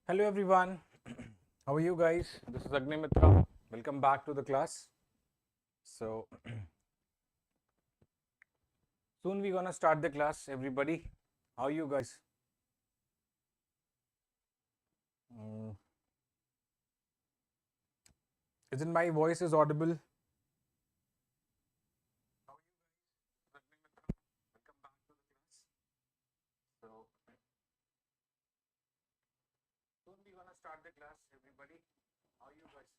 Hello everyone, how are you guys? This is Agni Mitra. Welcome back to the class. So soon we're gonna start the class. Everybody, how are you guys? Mm, Isn't my voice is audible? How are you guys? This is Agni Mitra. Welcome back to the class. So soon we're gonna start the class. Everybody, how are you guys?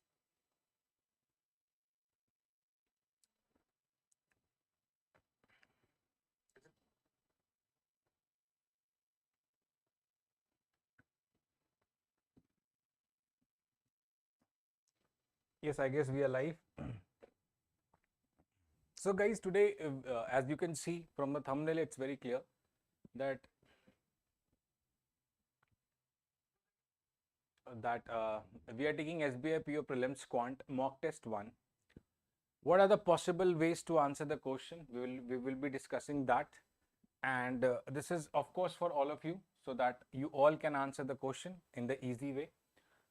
Is it Yes, I guess we are live. So guys, today, as you can see from the thumbnail, it's very clear that we are taking SBI Prelims Quant Mock Test 1. What are the possible ways to answer the question? We will be discussing that, and this is of course for all of you, so that you all can answer the question in the easy way.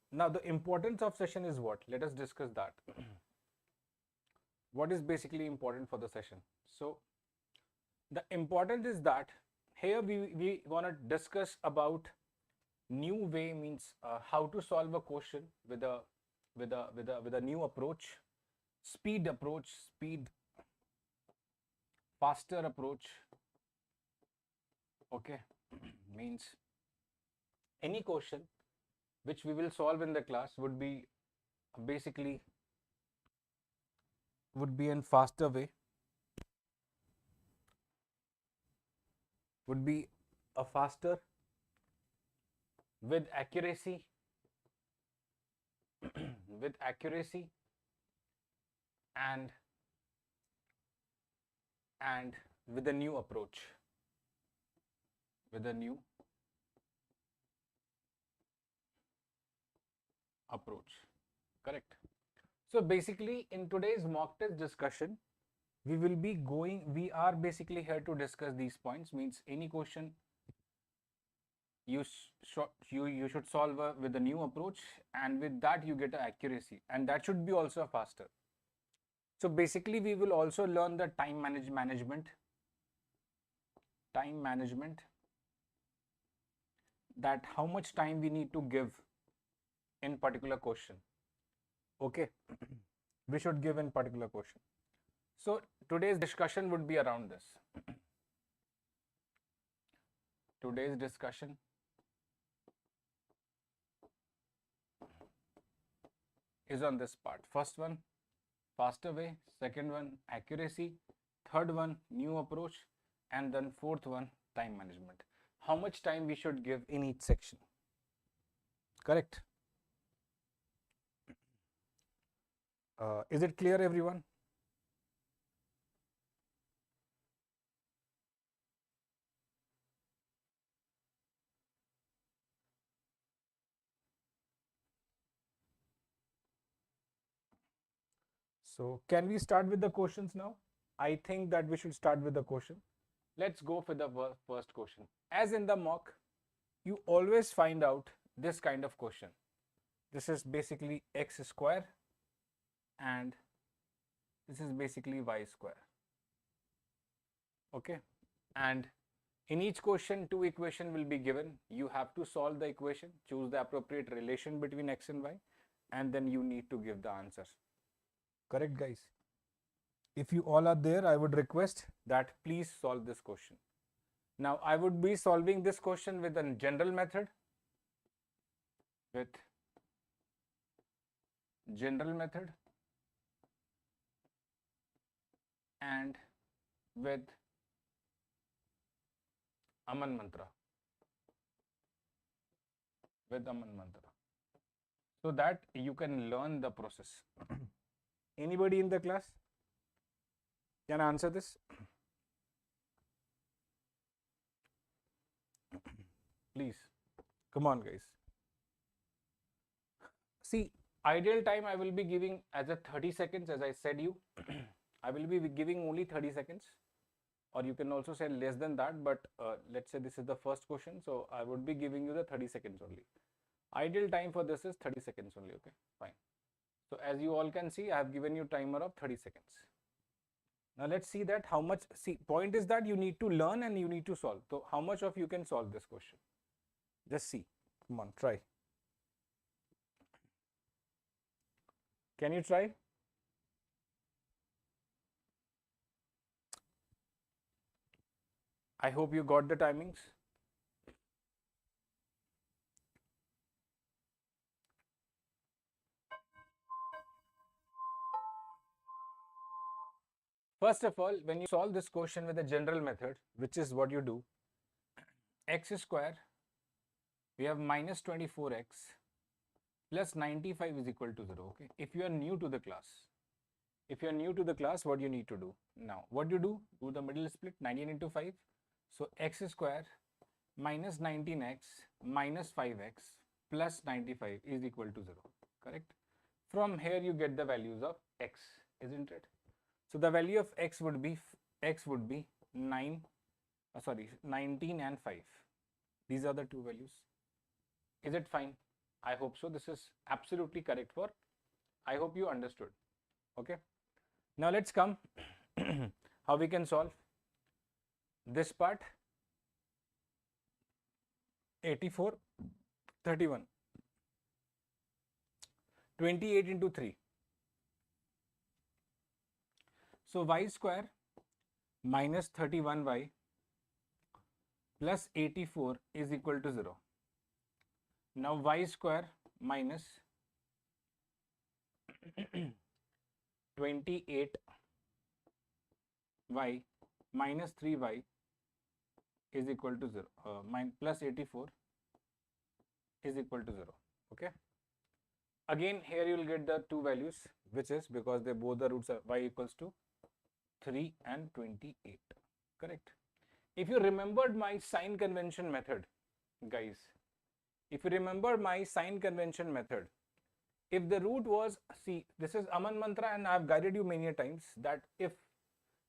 Now the importance of session is what? Let us discuss that. What is basically important for the session? So the importance is that here we want to discuss about new way, means how to solve a question with a new approach, speed, faster approach. Okay, means any question which we will solve in the class would be basically in faster way, would be a faster, with accuracy with accuracy and with a new approach, with a new approach. Correct. So basically in today's mock test discussion, we are basically here to discuss these points, means any question you should solve with a new approach, and with that you get accuracy, and that should be also faster. So basically we will also learn the time management, that how much time we need to give in particular question. Okay, we should give in particular question. So today's discussion would be around this. Today's discussion is on this part. First one, faster way. Second one, accuracy. Third one, new approach. And then fourth one, time management. How much time we should give in each section. Correct. Is it clear, everyone? So can we start with the questions now? I think that we should start with the question. Let's go for the first question. As in the mock, you always find out this kind of question. This is basically x square and this is basically y square. Okay, and in each question, two equations will be given. You have to solve the equation, choose the appropriate relation between x and y, and then you need to give the answers. Correct, guys? If you all are there, I would request that please solve this question. Now, I would be solving this question with a general method, and with Aman mantra, so that you can learn the process. Anybody in the class can answer this? Please, come on, guys. See, ideal time I will be giving as a 30 seconds, as I said you. I will be giving only 30 seconds, or you can also say less than that, but let's say this is the first question, so I would be giving you the 30 seconds only. Ideal time for this is 30 seconds only. Okay, fine. So as you all can see, I have given you timer of 30 seconds. Now let's see that how much, see, point is that you need to learn and you need to solve. So how much of you can solve this question? Just see, come on, try. Can you try? I hope you got the timings. First of all, when you solve this question with a general method, which is what you do, x square, we have minus 24x plus 95 is equal to 0. Okay, if you are new to the class, what you need to do now, what you do the middle split, 19 into 5. So x square minus 19x minus 5x plus 95 is equal to 0. Correct? From here you get the values of x, isn't it? So the value of x would be 19 and 5. These are the two values. Is it fine? I hope so. This is absolutely correct for, I hope you understood. Okay. Now let's come how we can solve this part. 84, 31, 28 into 3. So y square minus 31y plus 84 is equal to 0. Now y square minus 28y minus 3y is equal to 0. Plus 84 is equal to 0. Okay. Again, here you will get the two values, which is because they both the roots are y equals to 3 and 28. Correct. If you remembered my sign convention method, guys, if you remember my sign convention method, if the root was, see, this is Aman mantra and I have guided you many times that if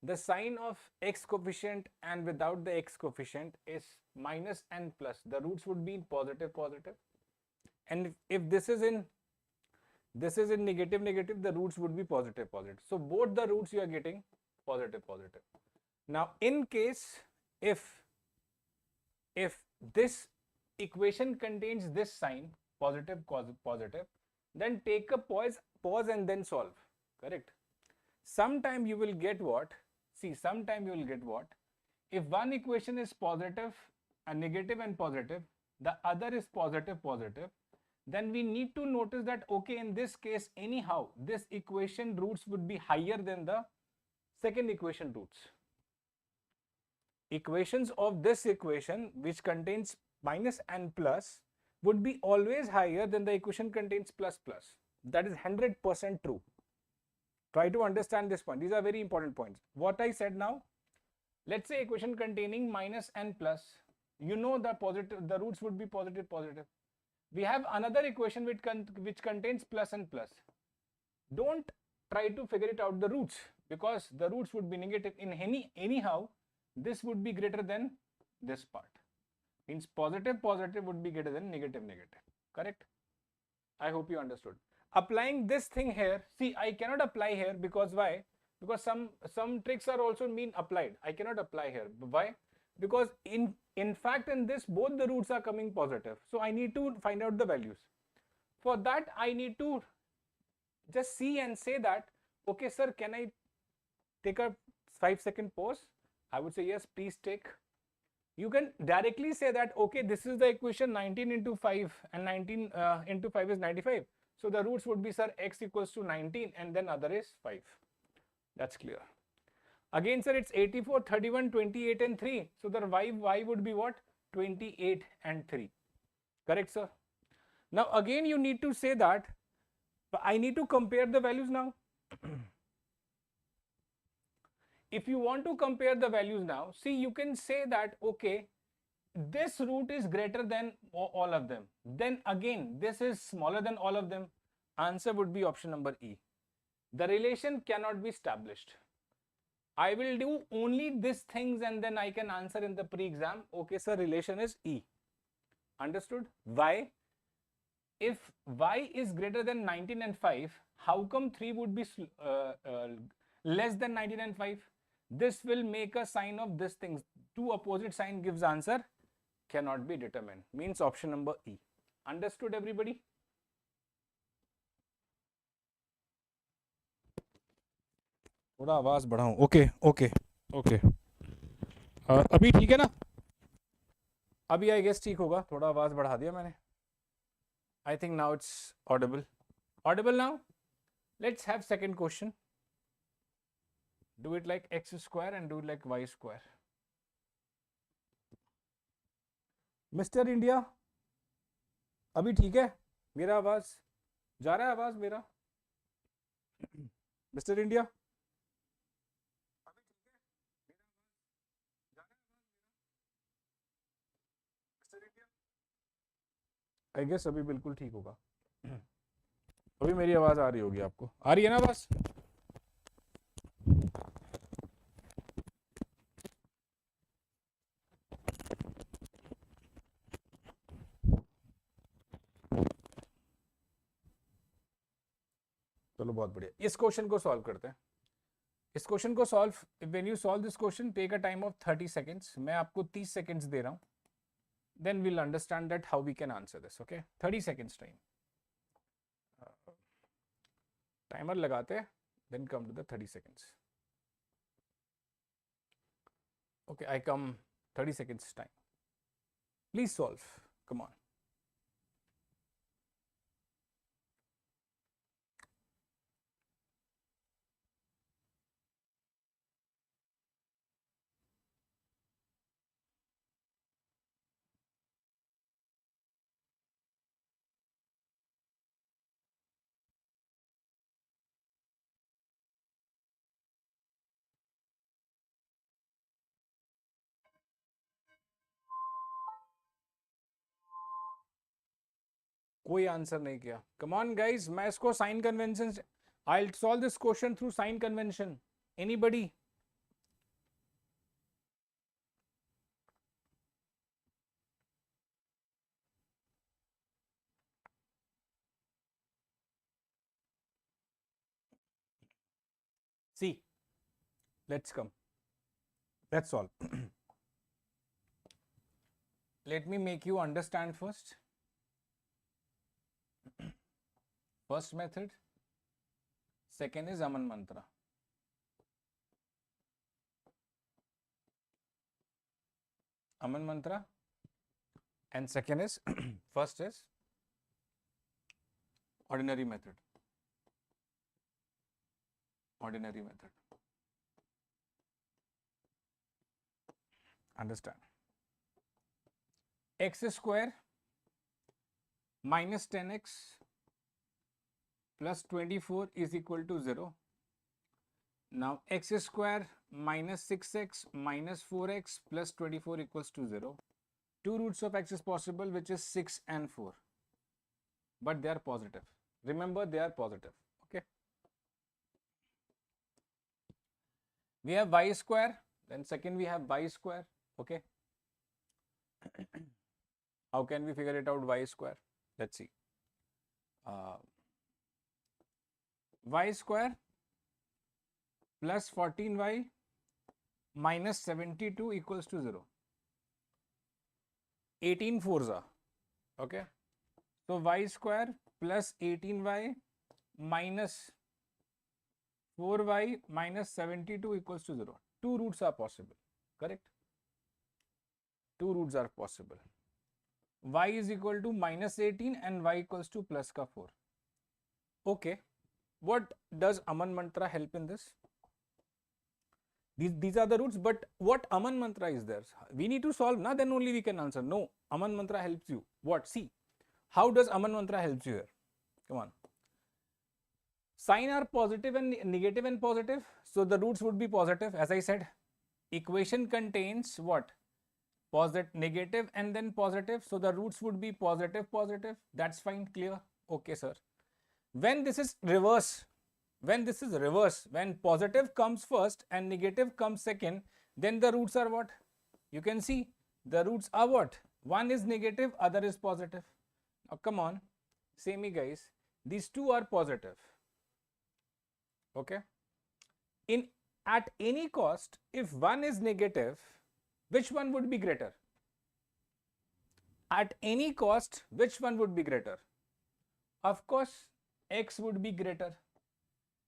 the sign of x coefficient and without the x coefficient is minus and plus, the roots would be in positive, and if this is in negative, the roots would be positive. So both the roots you are getting positive. Now in case if this equation contains this sign positive, then take a pause and then solve. Correct. Sometime you will get what? See, sometime you will get what? If one equation is positive, a negative and positive, the other is positive, then we need to notice that, okay, in this case, anyhow, this equation roots would be higher than the second equation roots. Equations of this equation, which contains minus and plus, would be always higher than the equation contains plus. That is 100% true. Try to understand this point. These are very important points. What I said now, let's say equation containing minus and plus, you know the roots would be positive. We have another equation which contains plus and plus. Don't try to figure it out the roots, because the roots would be negative. In anyhow, this would be greater than this part. Means positive would be greater than negative. Correct? I hope you understood. Applying this thing here, see, I cannot apply here because why? Because some tricks are also being applied. I cannot apply here. Why? Because in fact in this both the roots are coming positive. So I need to find out the values. For that I need to just see and say that, okay sir, can I take a 5-second pause? I would say yes, please take. You can directly say that, okay, this is the equation 19 into 5 and 19 into 5 is 95. So the roots would be, sir, x equals to 19 and then other is 5. That's clear. Again, sir, it's 84, 31, 28 and 3. So the y would be what? 28 and 3. Correct, sir? Now again you need to say that I need to compare the values now. If you want to compare the values now, see, you can say that, okay, this root is greater than all of them. Then again, this is smaller than all of them. Answer would be option number E. The relation cannot be established. I will do only these things and then I can answer in the pre-exam. Okay, sir, relation is E. Understood? Why? if y is greater than 19 and 5, how come 3 would be less than 19 and 5? This will make a sign of this thing. Two opposite sign gives answer cannot be determined. Means option number E. Understood everybody? थोड़ा आवाज बढ़ाऊं. Okay okay okay. अभी ठीक है ना? अभी I guess ठीक होगा. थोड़ा आवाज बढ़ा दिया मैंने. I think now it's audible. Audible now? Let's have second question. Do it like x square and do it like y square. Mr. India, अभी ठीक है? मेरा आवाज जा रहा है? आवाज मेरा? Mr. India? आई गेस अभी बिल्कुल ठीक होगा. अभी मेरी आवाज आ रही होगी आपको. आ रही है ना आवाज? चलो बहुत बढ़िया. इस क्वेश्चन को सॉल्व करते हैं. इस क्वेश्चन को solve, when you solve this question take a time of 30 seconds. मैं आपको 30 सेकेंड्स दे रहा हूं. Then we'll understand that how we can answer this. Okay, 30 seconds time. Timer लगाते हैं, then come to the 30 seconds. Okay, I come 30 seconds time. Please solve. Come on. कोई answer नहीं किया. Come on guys, मैं इसको sign convention, I will solve this question through sign convention. Anybody? See, let's come. Let's solve. Let me make you understand first. First method, second is Aman mantra. Aman mantra, and second is first is ordinary method. Ordinary method. Understand? X square minus 10x plus 24 is equal to 0. Now x square minus 6x minus 4x plus 24 equals to 0. Two roots of x is possible, which is 6 and 4. But they are positive. Remember, they are positive. Okay. We have y square, then second we have y square. Okay. How can we figure it out, y square? Let's see. Y square plus 14y minus 72 equals to 0. 18 fours are. Okay. So y square plus 18y minus 4y minus 72 equals to 0. Two roots are possible. Correct? Two roots are possible. Y is equal to minus 18 and y equals to plus ka 4. Okay. What does Aman mantra help in this? These are the roots, but what Aman mantra is there? We need to solve, na, then only we can answer. No, Aman mantra helps you. What? See, how does Aman mantra helps you here? Come on. Sign are positive and negative and positive, so the roots would be positive. As I said, equation contains what? Positive, negative and then positive, so the roots would be positive, positive. That's fine, clear? Okay, sir. When this is reverse, when positive comes first and negative comes second, then the roots are what? You can see the roots are what? One is negative, other is positive. Now come on, semi guys, these two are positive. Okay. At any cost, if one is negative, which one would be greater? At any cost, which one would be greater? Of course, x would be greater.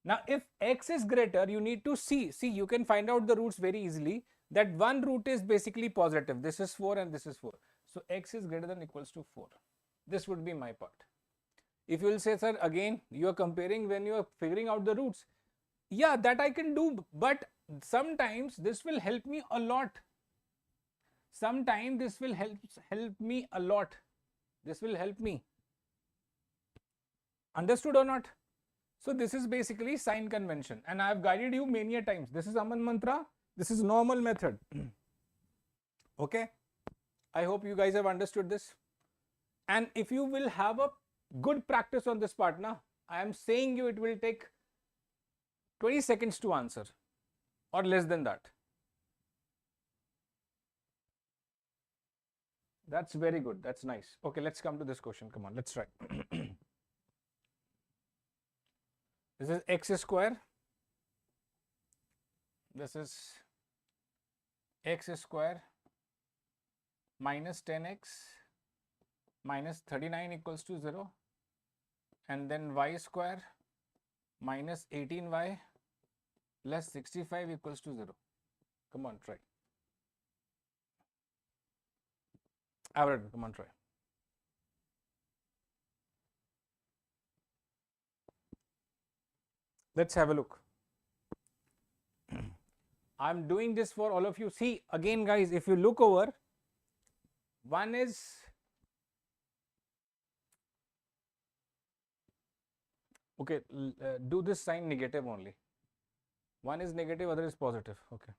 Now, if x is greater, you need to see, you can find out the roots very easily, that one root is basically positive. This is 4 and this is 4. So, x is greater than equals to 4. This would be my part. If you will say, sir, again, you are comparing when you are figuring out the roots. Yeah, that I can do, but sometimes this will help me a lot. Sometimes this will help me a lot. This will help me. Understood or not? So this is basically sign convention, and I have guided you many a times. This is Aman mantra. This is normal method. Okay. I hope you guys have understood this. And if you will have a good practice on this part now, I am saying you it will take 20 seconds to answer or less than that. That's very good. That's nice. Okay, let's come to this question. Come on, let's try. This is x square. This is x square minus 10x minus 39 equals to 0, and then y square minus 18y plus 65 equals to 0. Come on, try. Average, come on, try. Let's have a look. I'm doing this for all of you. See, again, guys, if you look over, one is okay, do this sign negative only. One is negative, other is positive. Okay.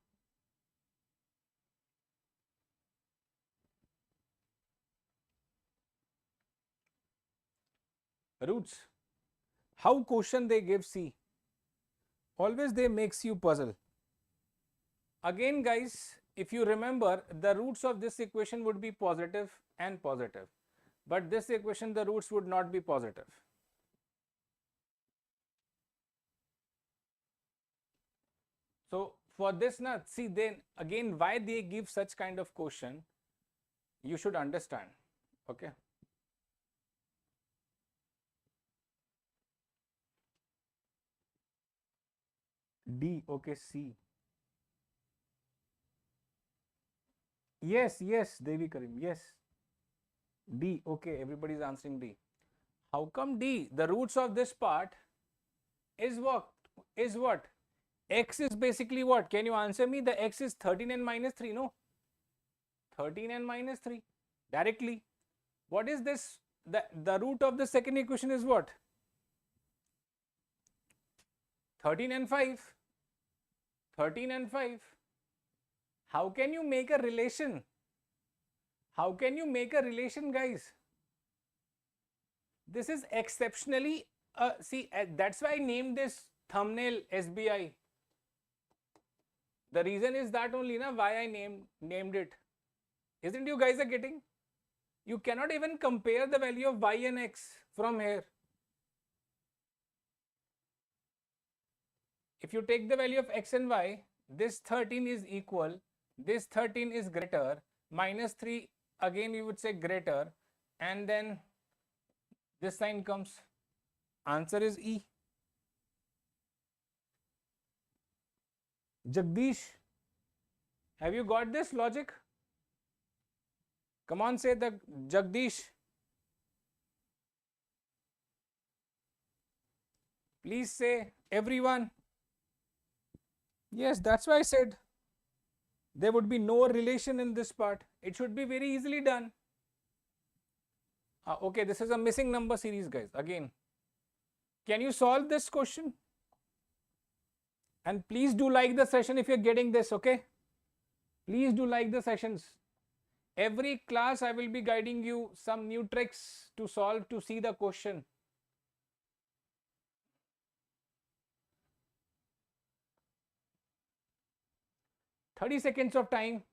Roots. How question they give, see. Always they makes you puzzle. Again, guys, if you remember, the roots of this equation would be positive and positive. But this equation, the roots would not be positive. So for this, now see, then again, why they give such kind of question, you should understand. Okay. D, okay, C. Yes, yes, Devi Karim, yes. D, okay, everybody is answering D. How come D? The roots of this part is what? Is what? X is basically what? Can you answer me? The X is 13 and minus 3, no? 13 and minus 3 directly. What is this? The root of the second equation is what? 13 and 5. 13 and 5. How can you make a relation? How can you make a relation, guys? This is exceptionally, see, that's why I named this thumbnail SBI. The reason is that only, na, why I named it. Isn't you guys are getting? You cannot even compare the value of y and x from here. If you take the value of x and y, this 13 is equal, this 13 is greater, minus 3 again you would say greater, and then this sign comes. Answer is E. Jagdish, have you got this logic? Come on, say the Jagdish. Please say, everyone. Yes, that's why I said there would be no relation in this part. It should be very easily done. Okay, this is a missing number series, guys. Again, can you solve this question? And please do like the session if you're getting this, okay? Please do like the sessions. Every class I will be guiding you some new tricks to solve, to see the question. "30 seconds of time."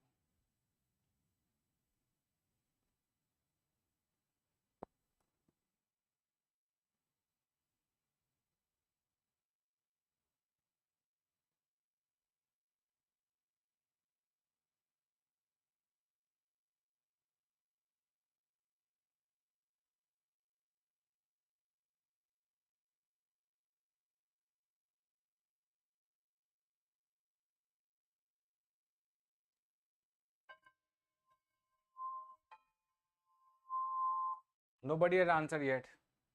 Nobody has answered yet.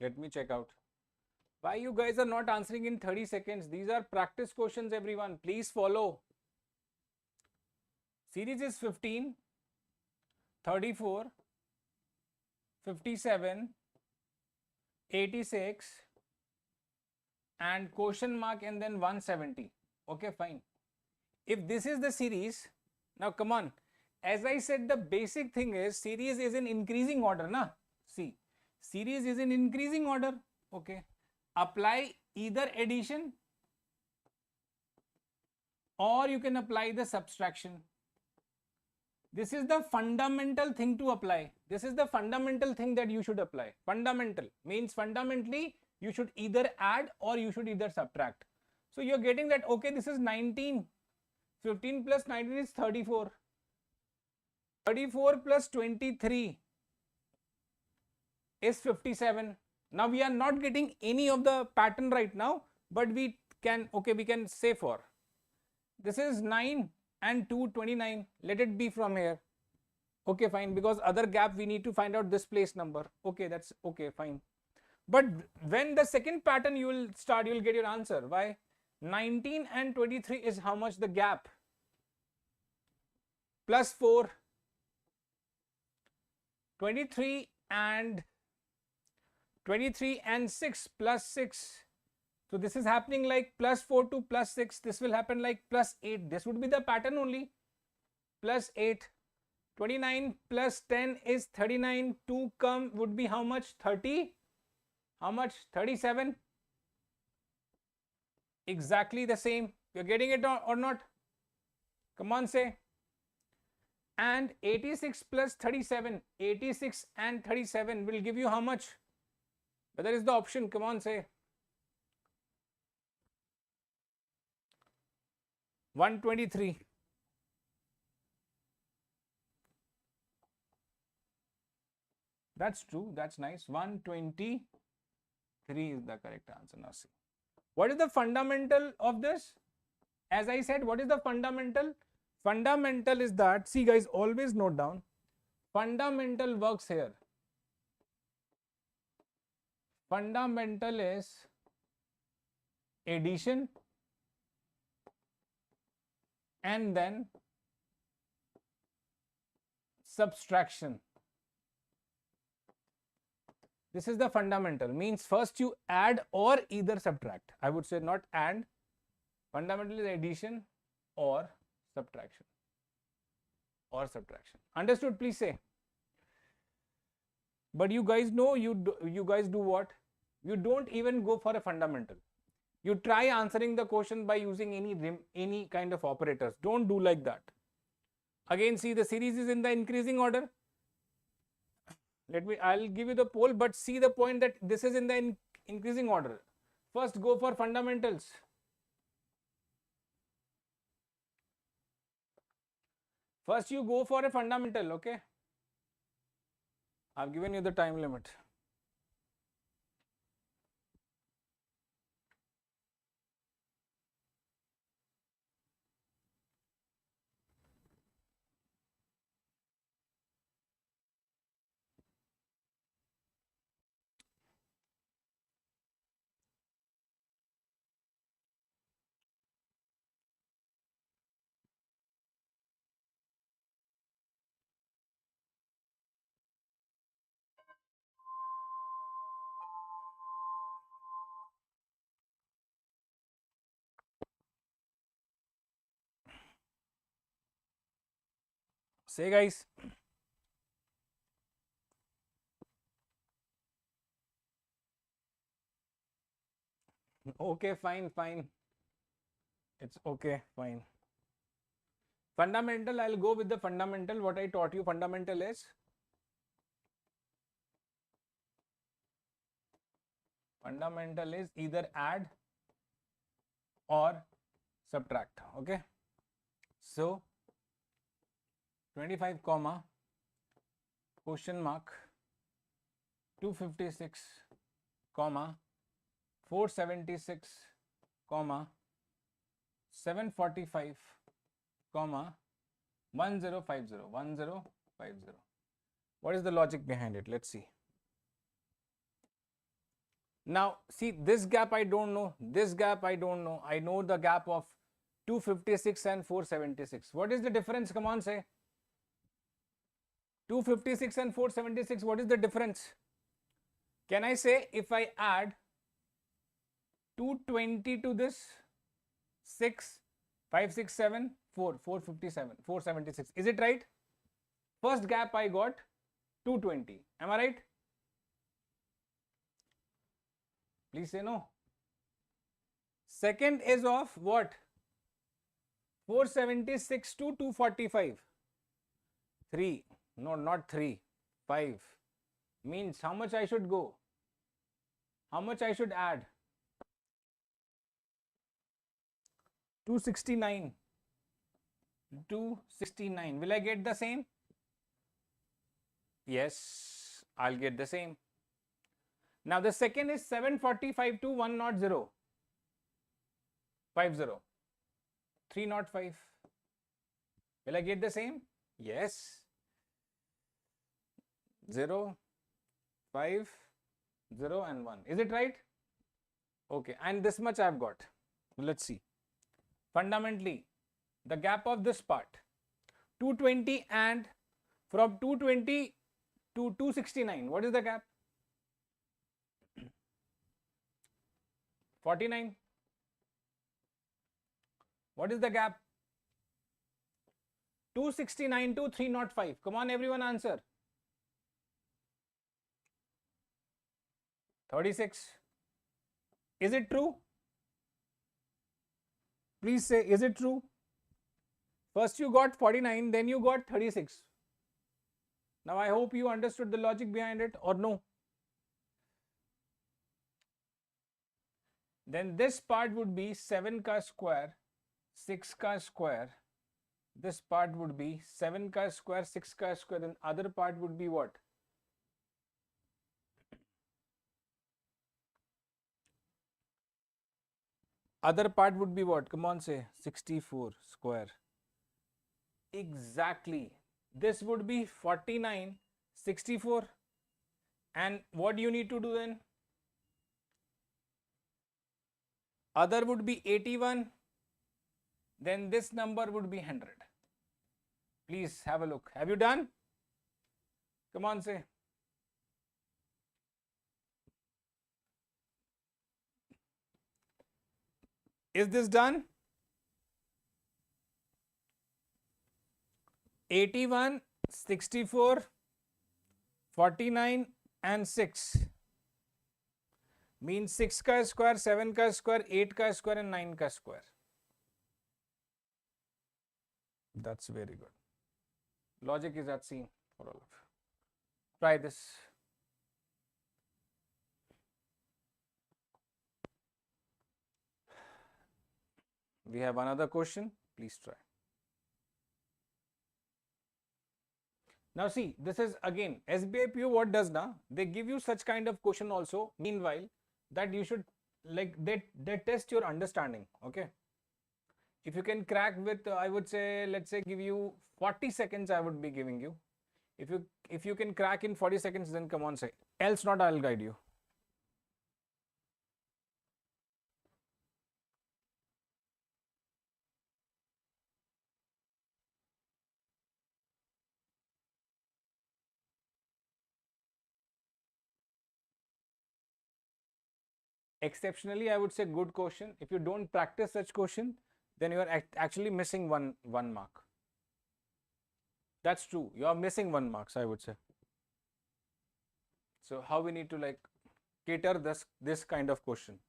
Let me check out. Why you guys are not answering in 30 seconds? These are practice questions, everyone. Please follow. Series is 15, 34, 57, 86 and question mark and then 170. Okay, fine. If this is the series, now come on. As I said, the basic thing is series is in increasing order, na? See, series is in increasing order. Okay. Apply either addition or you can apply the subtraction. This is the fundamental thing to apply. This is the fundamental thing that you should apply. Fundamental means fundamentally you should either add or you should either subtract. So you're getting that, okay, this is 19. 15 plus 19 is 34. 34 plus 23 is 57. Now we are not getting any of the pattern right now, but we can, okay, we can say for. This is 9 and 2, 29. Let it be from here. Okay, fine. Because other gap we need to find out this place number. Okay, that's okay, fine. But when the second pattern you will start, you will get your answer. Why? 19 and 23 is how much the gap? Plus 4. 23 and 6 plus 6. So this is happening like plus 4 to plus 6. This will happen like plus 8. This would be the pattern only. Plus 8. 29 plus 10 is 39. 2 come would be how much? 30. How much? 37. Exactly the same. You're getting it or not? Come on, say. And 86 plus 37. 86 and 37 will give you how much? Whether is the option? Come on, say. 123. That's true. That's nice. 123 is the correct answer. Now see. What is the fundamental of this? As I said, what is the fundamental? Fundamental is that, see guys, always note down. Fundamental works here. Fundamental is addition and then subtraction. This is the fundamental, means first you add or either subtract. I would say not add. Fundamental is addition or subtraction. Or subtraction. Understood? Please say. But you guys know, you guys do what? You don't even go for a fundamental. You try answering the question by using any kind of operators. Don't do like that. Again, see, the series is in the increasing order. I'll give you the poll, but see the point that this is in the increasing order. First, go for fundamentals. First, you go for a fundamental, okay? I've given you the time limit. Say guys. Okay, fine. It's okay, fine. Fundamental, I'll go with the fundamental. What I taught you, fundamental is either add or subtract, okay? So 25 comma question mark 256 comma 476 comma 745 comma 1050. What is the logic behind it? Let's see. Now see, this gap I don't know, this gap I don't know. I know the gap of 256 and 476. What is the difference? Come on, say. 256 and 476, what is the difference? Can I say if I add 220 to this, 6, 5, 6, 7, 4, 457, 476. Is it right? First gap I got 220. Am I right? Please say no. Second is of what? 476 to 245. 3. No, not 3. 5. Means how much I should go? How much I should add? 269. 269. Will I get the same? Yes, I'll get the same. Now the second is 745 to 100. 50. 305. Will I get the same? Yes. 0, 5, 0 and 1. Is it right? Okay, and this much I've got. Let's see. Fundamentally, the gap of this part, 220 and from 220 to 269, what is the gap? 49. What is the gap? 269 to 305. Come on, everyone, answer. 36. Is it true? Please say, is it true? First you got 49, then you got 36. Now I hope you understood the logic behind it, or no? Then this part would be 7 ka square, 6 ka square. This part would be 7 ka square, 6 ka square. Then other part would be what? Other part would be what? Come on, say 64 square. Exactly. This would be 49, 64. And what do you need to do then? Other would be 81. Then this number would be 100. Please have a look. Have you done? Come on, say. Is this done? 81, 64, 49 and 6 means 6 ka square, 7 ka square, 8 ka square and 9 ka square. That's very good. Logic is at scene for all of you. Try this. We have another question. Please try. Now see, this is again SBI PO. What does now? They give you such kind of question also. Meanwhile, that you should like they test your understanding. Okay. If you can crack with, I would say, let's say, give you 40 seconds. I would be giving you. If you can crack in 40 seconds, then come on, say. Else not, I'll guide you. Exceptionally, I would say good question. If you don't practice such question, then you are actually missing one mark. That's true. You are missing 1 marks, I would say. So how we need to like cater this kind of question?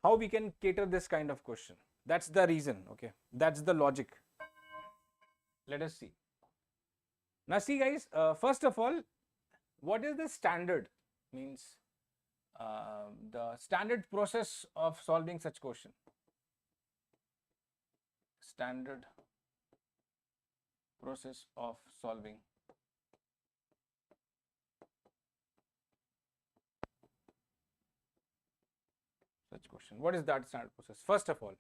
How we can cater this kind of question? That's the reason. Okay, that's the logic. Let us see. Now see, guys. First of all, what is the standard? Means the standard process of solving such question. Standard process of solving such question. What is that standard process? First of all,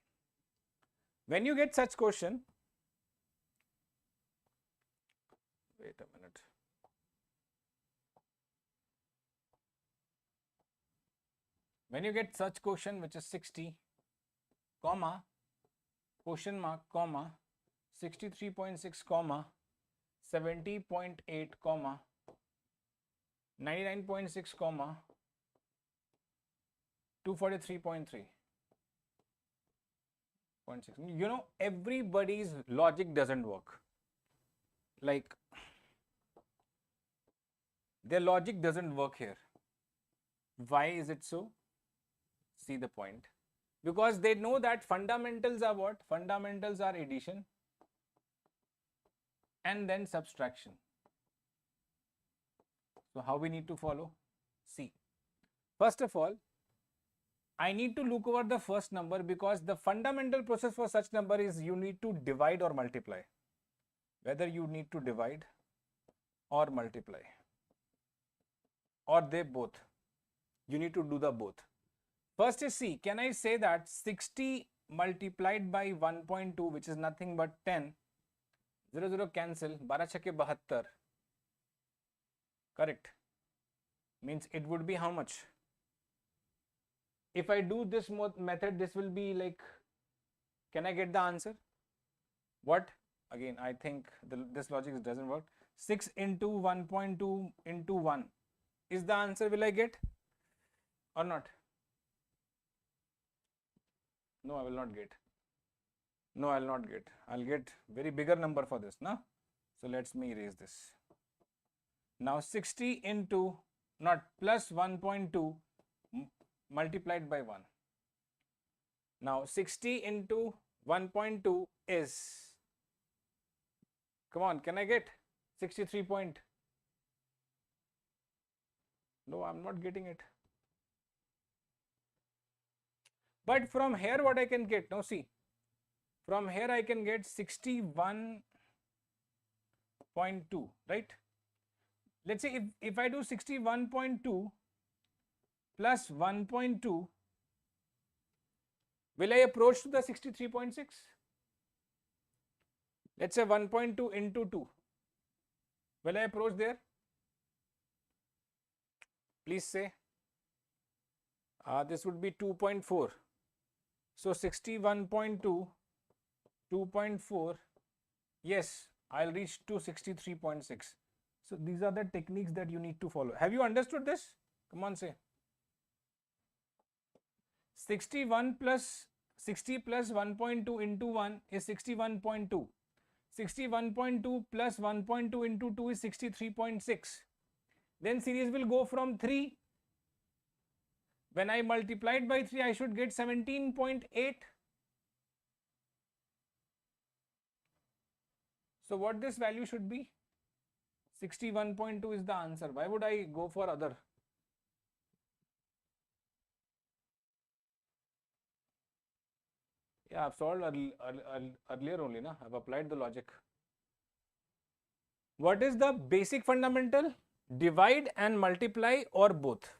when you get such question, wait a minute. When you get such question which is 60, comma, question mark, comma, 63.6, comma, 70.8, comma, 99.6, comma, 243.3. You know, everybody's logic doesn't work. Like, their logic doesn't work here. Why is it so? See the point. Because they know that fundamentals are what? Fundamentals are addition and then subtraction. So how we need to follow? See, first of all, I need to look over the first number because the fundamental process for such number is you need to divide or multiply. Whether you need to divide or multiply, or they both. You need to do the both. First is see, can I say that 60 multiplied by 1.2, which is nothing but 10, 0 cancel, 12 छक्के 72, correct? Means it would be how much? If I do this method, this will be like, can I get the answer? What? Again, I think this logic doesn't work. 6 into 1.2 into 1 is the answer. Will I get or not? No, I will not get. No, I will not get. I'll get very bigger number for this, no? So let me erase this. Now 60 into, not plus 1.2 multiplied by 1. Now 60 into 1.2 is, come on, can I get 63 point? No, I'm not getting it. But from here what I can get, now see, from here I can get 61.2, right? Let's say if I do 61.2 plus 1.2, will I approach to the 63.6? Let's say 1.2 into 2. Will I approach there? Please say. This would be 2.4. So 61.2, 2.4. Yes, I'll reach to 63.6. So these are the techniques that you need to follow. Have you understood this? Come on, say. 61 plus 60 plus 1.2 into 1 is 61.2. 61.2 plus 1.2 into 2 is 63.6. Then series will go from 3. When I multiplied by 3, I should get 17.8. So what this value should be? 61.2 is the answer. Why would I go for other? Yeah, I've solved earlier only, na? I've applied the logic. What is the basic fundamental? Divide and multiply or both?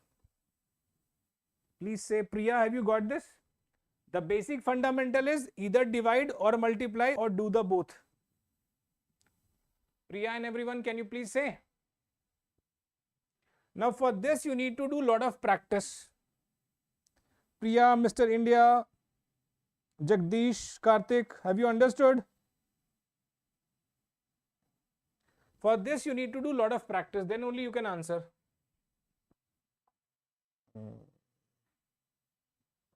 Please say, Priya, have you got this? The basic fundamental is either divide or multiply or do the both. Priya and everyone, can you please say? Now for this you need to do lot of practice. Priya, Mr. India, Jagdish, Karthik, have you understood? For this you need to do lot of practice, then only you can answer.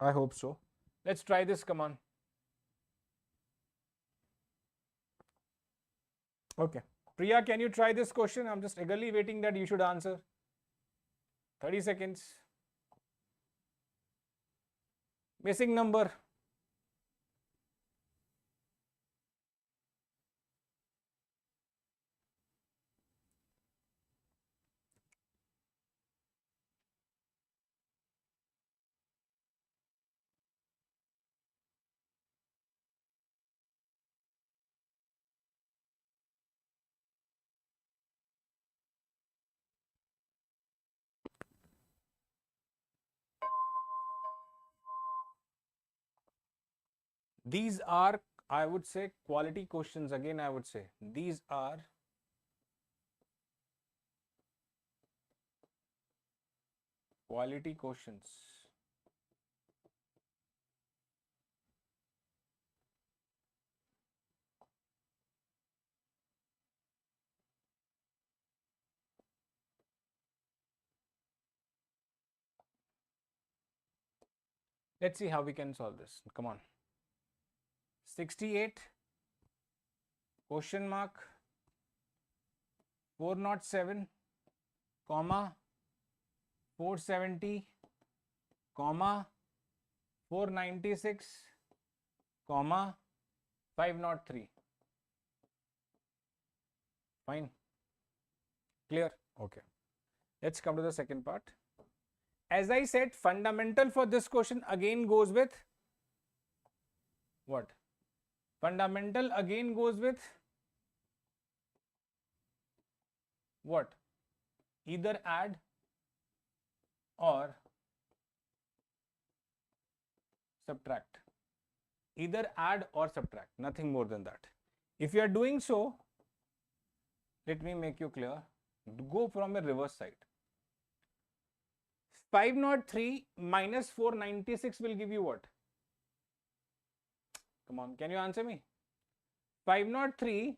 I hope so. Let's try this, come on. Okay. Priya, can you try this question? I'm just eagerly waiting that you should answer. 30 seconds. Missing number. These are, I would say, quality questions. Again, I would say these are quality questions. Let's see how we can solve this. Come on. 68 question mark 407 comma 470 comma 496 comma 503. Fine. Clear? Okay. Let's come to the second part. As I said, fundamental for this question again goes with what? Fundamental again goes with what? Either add or subtract. Either add or subtract, nothing more than that. If you are doing so, let me make you clear. Go from a reverse side. 503 minus 496 will give you what? Come on, can you answer me? 503,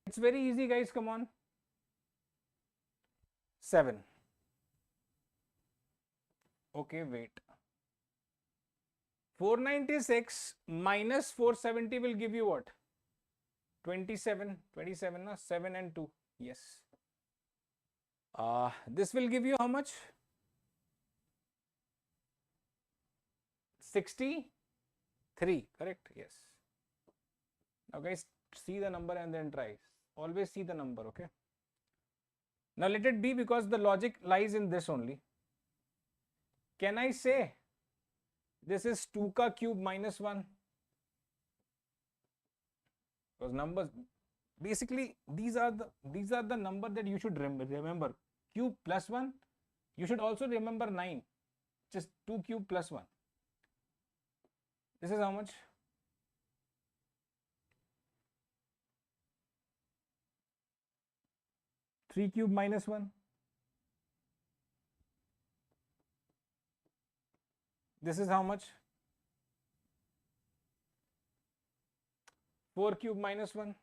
it's very easy guys, come on. 7. Okay, wait. 496 minus 470 will give you what? 27, no? 7 and 2, yes. This will give you how much? 63, correct? Yes. Now guys, see the number and then try. Always see the number, okay? Now let it be, because the logic lies in this only. Can I say this is 2 ka cube minus 1? Because numbers, basically these are the number that you should remember. Cube plus 1, you should also remember 9, just 2 cube plus 1. This is how much? Three cube minus 1. This is how much? 4 cube minus 1.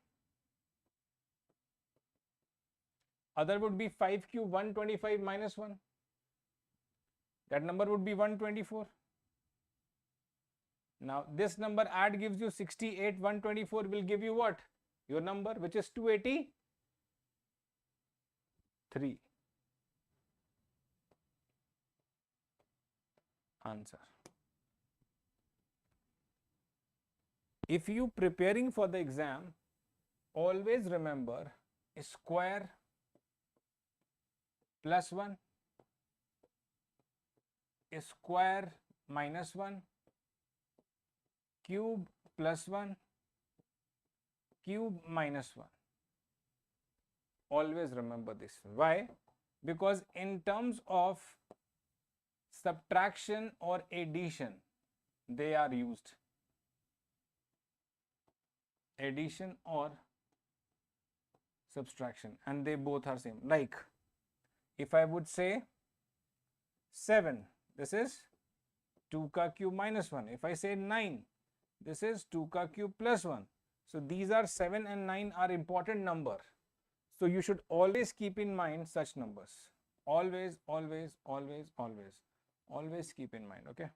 Other would be 5 cube 125 minus 1. That number would be 124. Now this number add gives you 68, 124 will give you what? Your number, which is 283. Answer. If you preparing for the exam, always remember a square plus 1, a square minus 1, cube plus 1, cube minus 1. Always remember this. Why? Because in terms of subtraction or addition, they are used. Addition or subtraction, and they both are same. Like if I would say 7, this is 2 ka cube minus 1. If I say 9, this is 2 ka cube plus 1. So these are 7 and 9 are important number. So you should always keep in mind such numbers. Always, always, always, always. Always keep in mind, okay?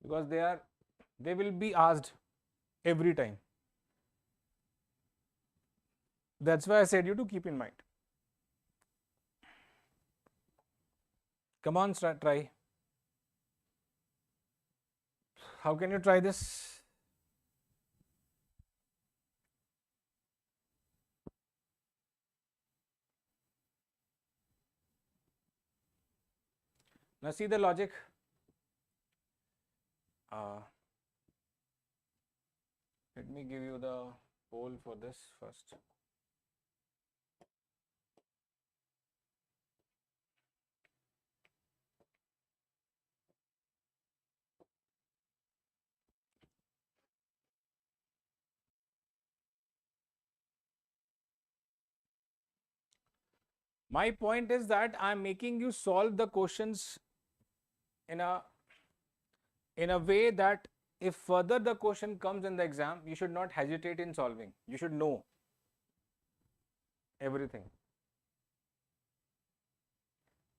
Because they will be asked every time. That's why I said you to keep in mind. Come on, try. How can you try this? Now see the logic. Let me give you the poll for this first. My point is that I am making you solve the questions in a way that if further the question comes in the exam, you should not hesitate in solving. You should know everything.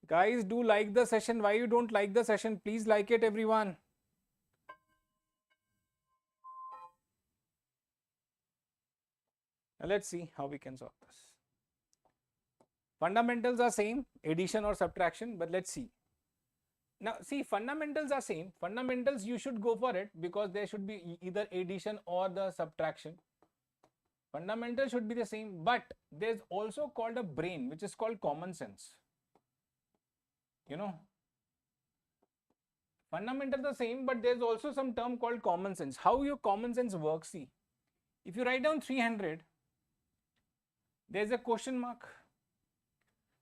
Guys, do like the session. Why you don't like the session? Please like it, everyone. Now let's see how we can solve this. Fundamentals are same, addition or subtraction, but let's see. Now see, fundamentals are same. Fundamentals you should go for it because there should be either addition or the subtraction. Fundamentals should be the same, but there's also called a brain, which is called common sense. You know, fundamentals are the same, but there's also some term called common sense. How your common sense works? See, if you write down 300, there's a question mark.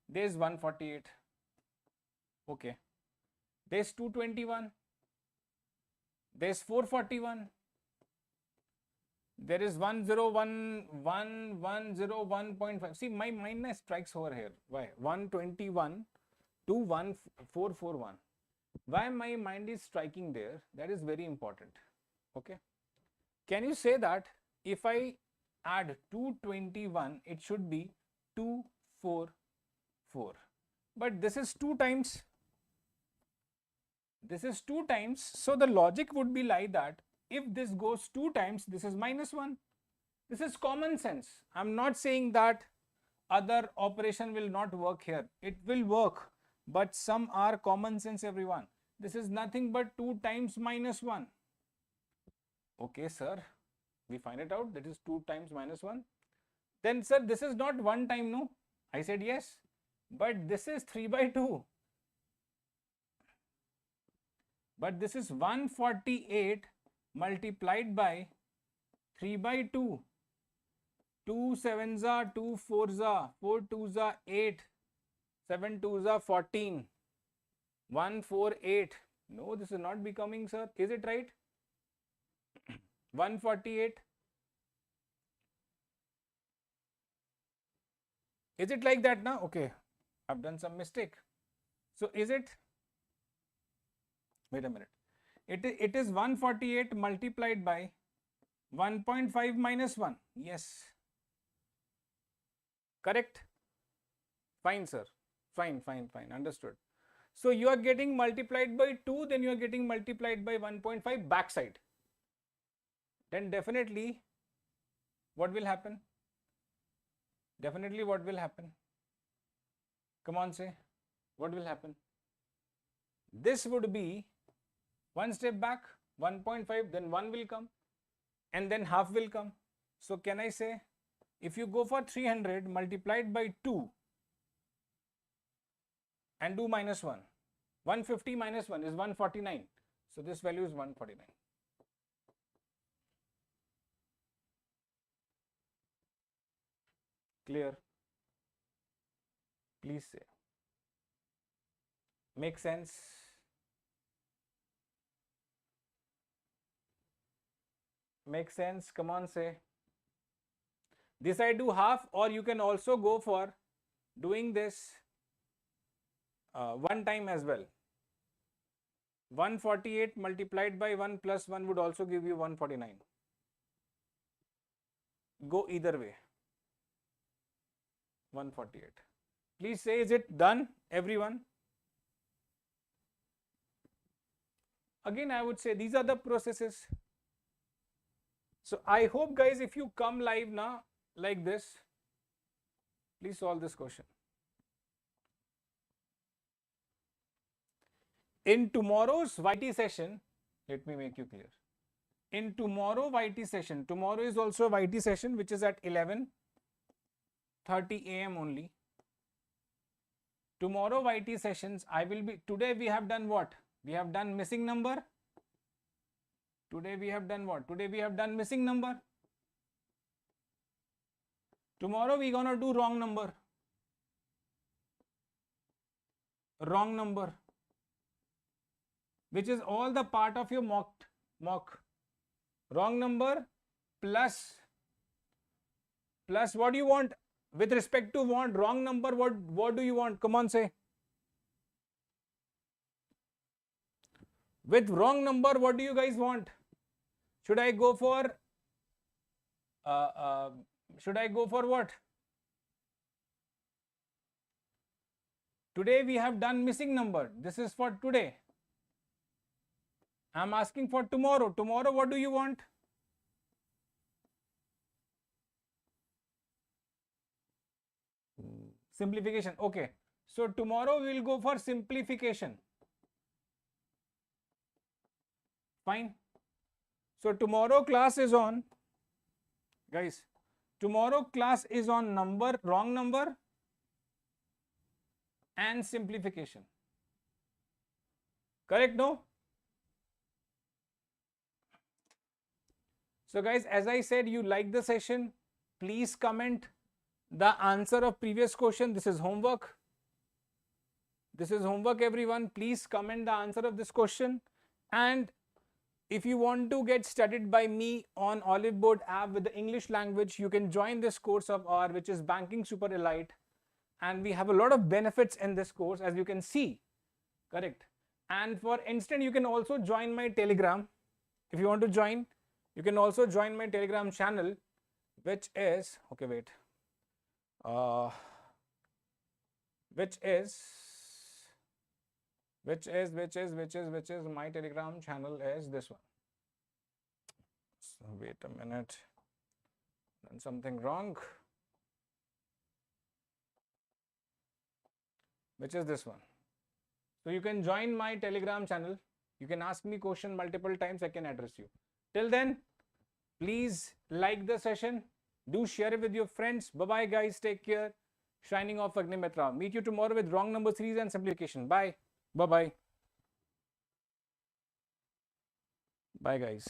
There's 148. Okay. There's 221. There's 441. There is 101.5. See, my mind strikes over here. Why? 121 to 1441. Why my mind is striking there? That is very important. Okay. Can you say that if I add 221, it should be 244. But this is 2 times. This is 2 times. So the logic would be like that. If this goes 2 times, this is -1. This is common sense. I'm not saying that other operation will not work here. It will work, but some are common sense, everyone. This is nothing but 2 times -1. Okay, sir. We find it out. That is 2 times -1. Then, sir, this is not 1 time, no? I said yes. But this is 3/2. But this is 148 multiplied by 3/2. 2 sevens are 2 fours are 4 twos are 8, 7 twos are 14, 148. No, this is not becoming, sir. Is it right? 148. Is it like that now? Okay, I've done some mistake. So is it? Wait a minute. It is 148 multiplied by 1.5 minus 1. Yes. Correct? Fine, sir. Fine. Understood. So you are getting multiplied by 2, then you are getting multiplied by 1.5 backside. Then definitely what will happen? Definitely what will happen? Come on, say. What will happen? This would be one step back, 1.5, then 1 will come, and then half will come. So can I say, if you go for 300 multiplied by 2 and do -1, 150 minus 1 is 149. So this value is 149. Clear? Please say. Make sense? Make sense? Come on, say. This I do half, or you can also go for doing this one time as well. 148 multiplied by 1 plus 1 would also give you 149. Go either way. 148. Please say, is it done, everyone? Again, I would say these are the processes. So I hope, guys, if you come live now like this, please solve this question. In tomorrow's YT session, let me make you clear. In tomorrow YT session, tomorrow is also a YT session which is at 11:30 AM only. Tomorrow YT sessions, I will be, today we have done what? We have done missing number. Today we have done what? Today we have done missing number. Tomorrow we gonna do wrong number. Wrong number, which is all the part of your mock. Wrong number plus what do you want? With respect to wrong number, what do you want? Come on, say. With wrong number, what do you guys want? Should I go for what? Today we have done missing number. This is for today. I'm asking for tomorrow. Tomorrow, what do you want? Simplification. Okay. So tomorrow we will go for simplification. Fine. So tomorrow class is on, guys, tomorrow class is on number, wrong number and simplification. Correct, no? So guys, as I said, you like the session, please comment the answer of previous question. This is homework. This is homework, everyone. Please comment the answer of this question. And if you want to get studied by me on Oliveboard app with the English language, you can join this course of ours, which is Banking Super Elite. And we have a lot of benefits in this course, as you can see. Correct. And for instant, you can also join my Telegram. If you want to join, you can also join my Telegram channel, which is, okay, wait. Which is my Telegram channel is this one. So wait a minute, done something wrong. Which is this one. So you can join my Telegram channel. You can ask me question multiple times. I can address you. Till then, please like the session. Do share it with your friends. Bye-bye, guys. Take care. Shining off, Agni Mitra. Meet you tomorrow with wrong number series and simplification. Bye. Bye-bye. Bye, guys.